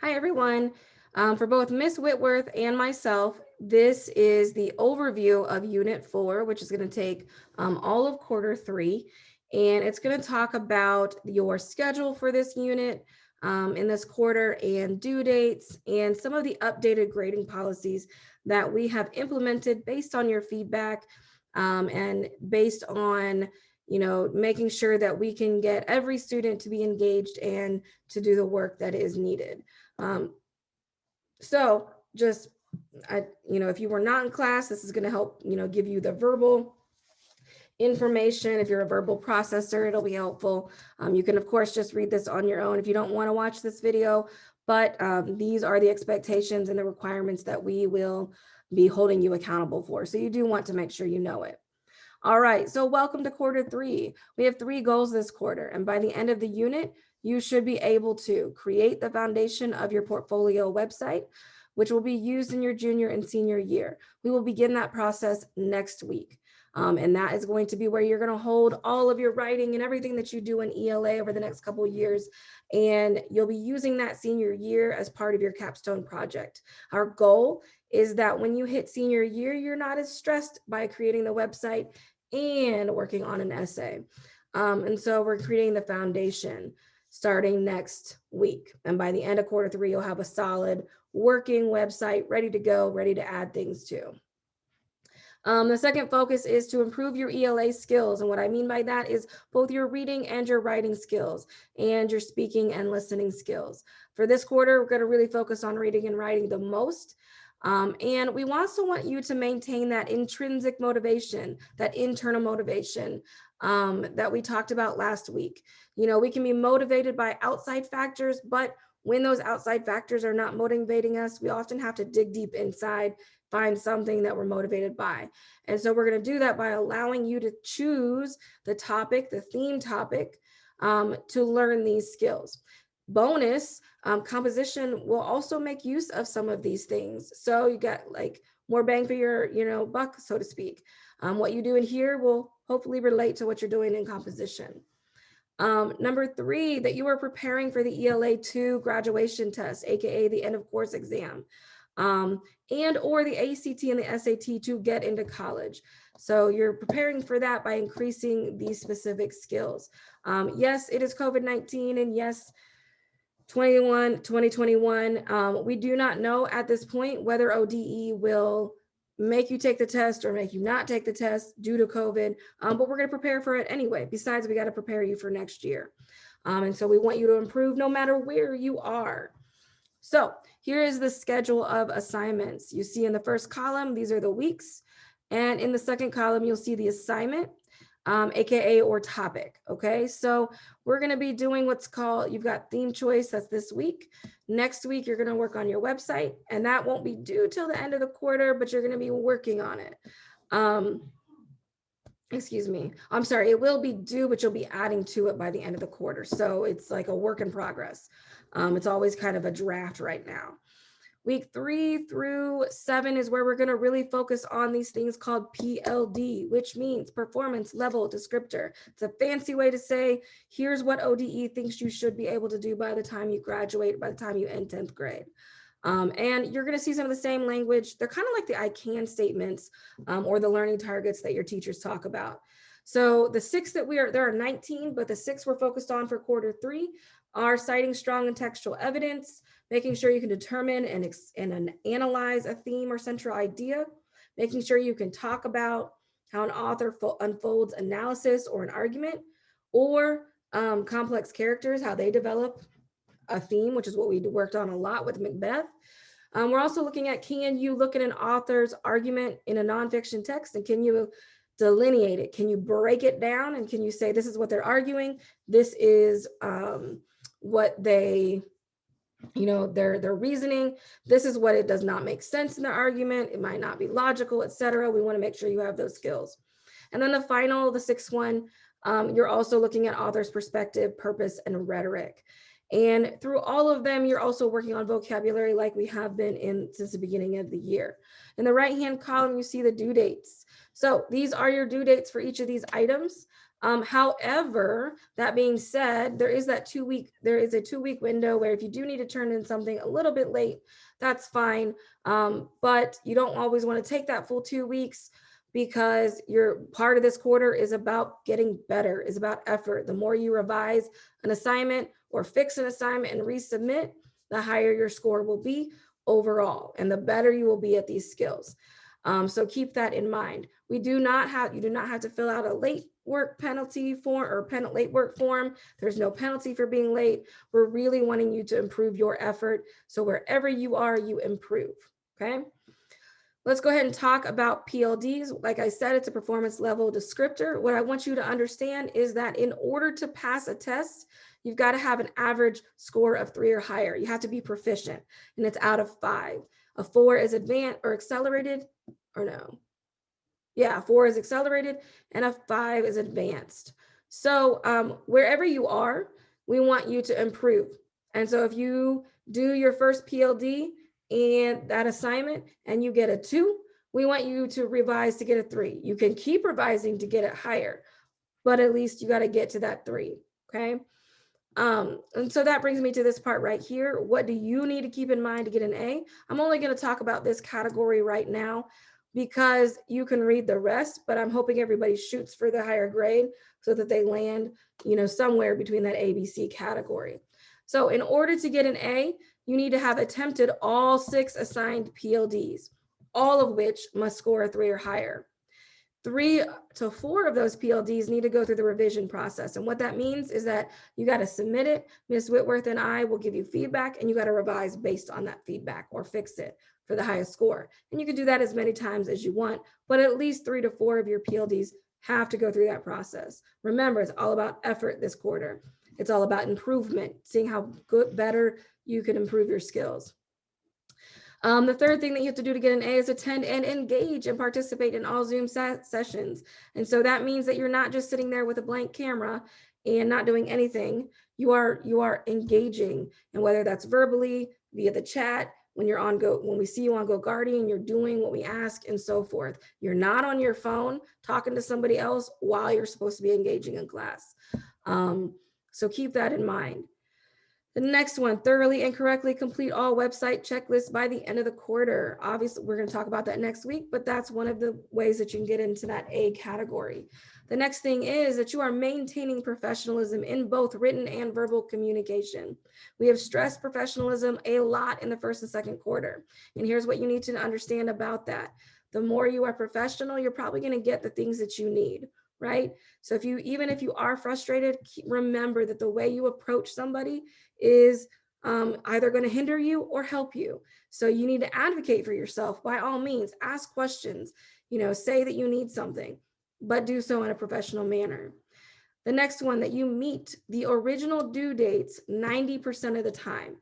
Hi, everyone. For both Miss Whitworth and myself, this is the overview of Unit 4, which is going to take all of Quarter 3. And it's going to talk about your schedule for this unit in this quarter and due dates and some of the updated grading policies that we have implemented based on your feedback and based on making sure that we can get every student to be engaged and to do the work that is needed. So just, if you were not in class, this is going to help, give you the verbal information. If you're a verbal processor, it'll be helpful. You can, of course, just read this on your own if you don't want to watch this video, but these are the expectations and the requirements that we will be holding you accountable for. So you do want to make sure you know it. All right, so welcome to Quarter 3. We have 3 goals this quarter, and by the end of the unit, you should be able to create the foundation of your portfolio website, which will be used in your junior and senior year. We will begin that process next week. And that is going to be where you're going to hold all of your writing and everything that you do in ELA over the next couple of years. And you'll be using that senior year as part of your capstone project. Our goal is that when you hit senior year, you're not as stressed by creating the website and working on an essay. And so we're creating the foundation starting next week. And by the end of Quarter 3, you'll have a solid working website ready to go, ready to add things to. The second focus is to improve your ELA skills. And what I mean by that is both your reading and your writing skills and your speaking and listening skills. For this quarter, we're going to really focus on reading and writing the most. And we also want you to maintain that intrinsic motivation, that internal motivation that we talked about last week. We can be motivated by outside factors, but when those outside factors are not motivating us, we often have to dig deep inside, find something that we're motivated by. And so we're going to do that by allowing you to choose the topic, the theme topic, to learn these skills. Bonus, composition will also make use of some of these things. So you got like more bang for your, buck, so to speak. What you do in here will hopefully relate to what you're doing in composition. Number 3, that you are preparing for the ELA2 graduation test, AKA the end of course exam, and or the ACT and the SAT to get into college. So you're preparing for that by increasing these specific skills. Yes, it is COVID-19, and yes, 2021, we do not know at this point whether ODE will make you take the test or make you not take the test due to COVID, but we're going to prepare for it anyway. Besides, we got to prepare you for next year. And so we want you to improve no matter where you are. So here is the schedule of assignments. You see in the first column, these are the weeks. And in the second column, you'll see the assignment, AKA or topic. Okay, so we're going to be doing what's called, you've got theme choice, that's this week. Next week, you're going to work on your website, and that won't be due till the end of the quarter, but you're going to be working on it. Excuse me, I'm sorry, it will be due, but you'll be adding to it by the end of the quarter. So it's like a work in progress. It's always kind of a draft right now. Week 3 through 7 is where we're going to really focus on these things called PLD, which means performance level descriptor. It's a fancy way to say, here's what ODE thinks you should be able to do by the time you graduate, by the time you end 10th grade. And you're going to see some of the same language. They're kind of like the I can statements or the learning targets that your teachers talk about. So the 6 that there are 19, but the 6 we're focused on for Quarter 3 are citing strong and textual evidence, making sure you can determine and analyze a theme or central idea, making sure you can talk about how an author unfolds analysis or an argument, or complex characters, how they develop a theme, which is what we worked on a lot with Macbeth. We're also looking at, can you look at an author's argument in a nonfiction text, and can you delineate it? Can you break it down, and can you say, this is what they're arguing, this is what they, their reasoning, this is what it does not make sense in their argument, it might not be logical, etc. We want to make sure you have those skills. And then the 6th one, you're also looking at author's perspective, purpose, and rhetoric. And through all of them, you're also working on vocabulary like we have been since the beginning of the year. In the right-hand column, you see the due dates. So these are your due dates for each of these items. However, that being said, there is a 2-week window where if you do need to turn in something a little bit late, that's fine. But you don't always want to take that full 2 weeks, because your part of this quarter is about getting better, is about effort. The more you revise an assignment or fix an assignment and resubmit, the higher your score will be overall, and the better you will be at these skills. So keep that in mind. You do not have to fill out a late work penalty form or late work form. There's no penalty for being late. We're really wanting you to improve your effort. So wherever you are, you improve. Okay. Let's go ahead and talk about PLDs. Like I said, it's a performance level descriptor. What I want you to understand is that in order to pass a test, you've got to have an average score of 3 or higher. You have to be proficient, and it's out of 5. A 4 is advanced or accelerated, or no. Yeah, 4 is accelerated and a 5 is advanced. So wherever you are, we want you to improve. And so if you do your first PLD and that assignment and you get a 2, we want you to revise to get a 3. You can keep revising to get it higher, but at least you got to get to that 3. Okay. And so that brings me to this part right here. What do you need to keep in mind to get an A? I'm only going to talk about this category right now because you can read the rest, but I'm hoping everybody shoots for the higher grade so that they land, somewhere between that ABC category. So in order to get an A, you need to have attempted all 6 assigned PLDs, all of which must score a 3 or higher. 3 to 4 of those PLDs need to go through the revision process. And what that means is that you got to submit it. Ms. Whitworth and I will give you feedback, and you got to revise based on that feedback or fix it for the highest score. And you can do that as many times as you want, but at least 3 to 4 of your PLDs have to go through that process. Remember, it's all about effort this quarter. It's all about improvement, seeing how better you can improve your skills. The third thing that you have to do to get an A is attend and engage and participate in all Zoom sessions. And so that means that you're not just sitting there with a blank camera and not doing anything. You are engaging, and whether that's verbally, via the chat, when we see you on GoGuardian, you're doing what we ask and so forth. You're not on your phone talking to somebody else while you're supposed to be engaging in class. So keep that in mind. The next one, thoroughly and correctly complete all website checklists by the end of the quarter. Obviously, we're going to talk about that next week, but that's one of the ways that you can get into that A category. The next thing is that you are maintaining professionalism in both written and verbal communication. We have stressed professionalism a lot in the first and second quarter. And here's what you need to understand about that. The more you are professional, you're probably going to get the things that you need, right? So even if you are frustrated, remember that the way you approach somebody is either going to hinder you or help you. So you need to advocate for yourself. By all means, ask questions, say that you need something, but do so in a professional manner. The next one, that you meet the original due dates 90% of the time.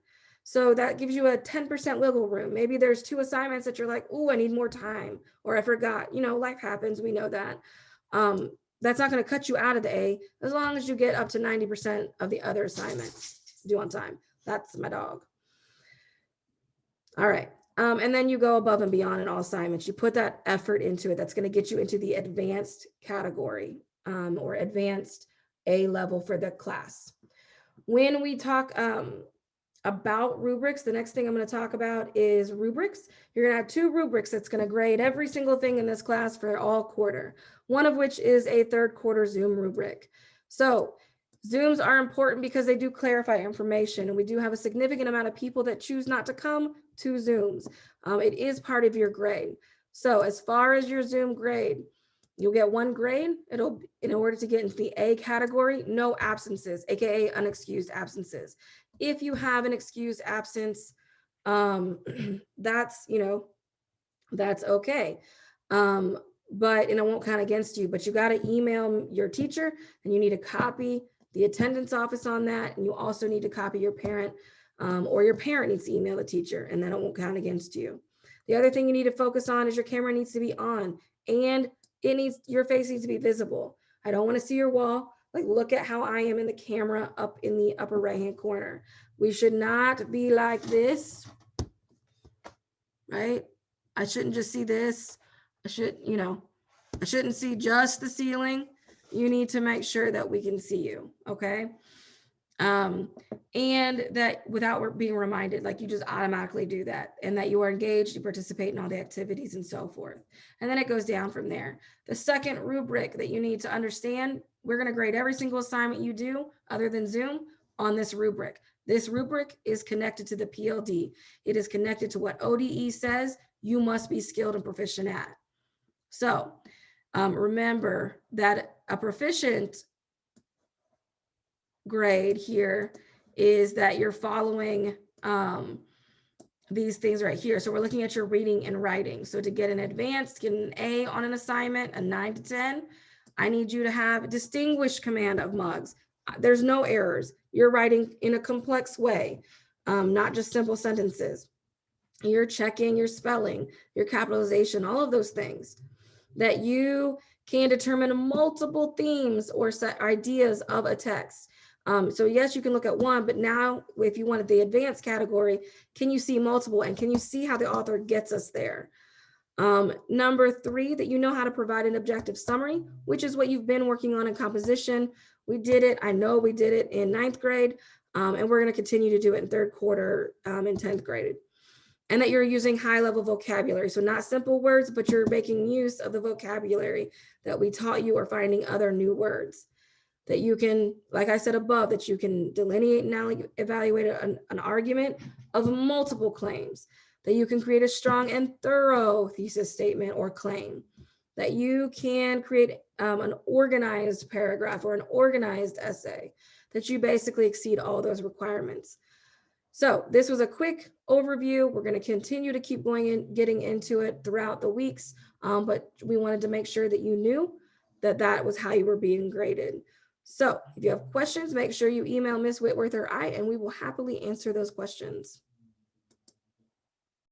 So that gives you a 10% wiggle room. Maybe there's 2 assignments that you're like, oh, I need more time, or I forgot, life happens. We know that. That's not going to cut you out of the A as long as you get up to 90% of the other assignments due on time. That's my dog. All right. And then you go above and beyond in all assignments. You put that effort into it. That's going to get you into the advanced category or advanced A level for the class. When we talk about rubrics, the next thing I'm going to talk about is rubrics. You're going to have 2 rubrics that's going to grade every single thing in this class for all quarter, one of which is a third quarter Zoom rubric. So Zooms are important because they do clarify information, and we do have a significant amount of people that choose not to come to Zooms. It is part of your grade. So as far as your Zoom grade, you'll get 1 grade. In order to get into the A category, no absences, AKA unexcused absences. If you have an excused absence, that's okay. But it won't count against you, but you got to email your teacher, and you need to copy the attendance office on that. And you also need to copy your parent, or your parent needs to email the teacher, and then it won't count against you. The other thing you need to focus on is your camera needs to be on, and your face needs to be visible. I don't want to see your wall. Like, look at how I am in the camera up in the upper right-hand corner. We should not be like this, right? I shouldn't just see this. I shouldn't see just the ceiling. you need to make sure that we can see you, okay? And that without being reminded, like you just automatically do that, and that you are engaged, you participate in all the activities and so forth. And then it goes down from there. The second rubric that you need to understand, we're going to grade every single assignment you do other than Zoom on this rubric. This rubric is connected to the PLD. It is connected to what ODE says you must be skilled and proficient at. So remember that a proficient grade here is that you're following these things right here. So we're looking at your reading and writing. So to get an advanced, get an A on an assignment, a 9 to 10, I need you to have distinguished command of mugs. There's no errors. You're writing in a complex way, not just simple sentences. You're checking your spelling, your capitalization, all of those things. That you can determine multiple themes or set ideas of a text. So yes, you can look at one, but now if you wanted the advanced category, can you see multiple, and can you see how the author gets us there? Number 3, that you know how to provide an objective summary, which is what you've been working on in composition. We did it. I know we did it in 9th grade, and we're going to continue to do it in 3rd quarter in 10th grade. And that you're using high-level vocabulary. So not simple words, but you're making use of the vocabulary that we taught you, or finding other new words. That you can, like I said above, that you can delineate and now evaluate an argument of multiple claims. That you can create a strong and thorough thesis statement or claim. That you can create an organized paragraph or an organized essay. That you basically exceed all those requirements. So this was a quick overview. We're going to continue to keep going and getting into it throughout the weeks, but we wanted to make sure that you knew that that was how you were being graded. So if you have questions, make sure you email Ms. Whitworth or I, and we will happily answer those questions.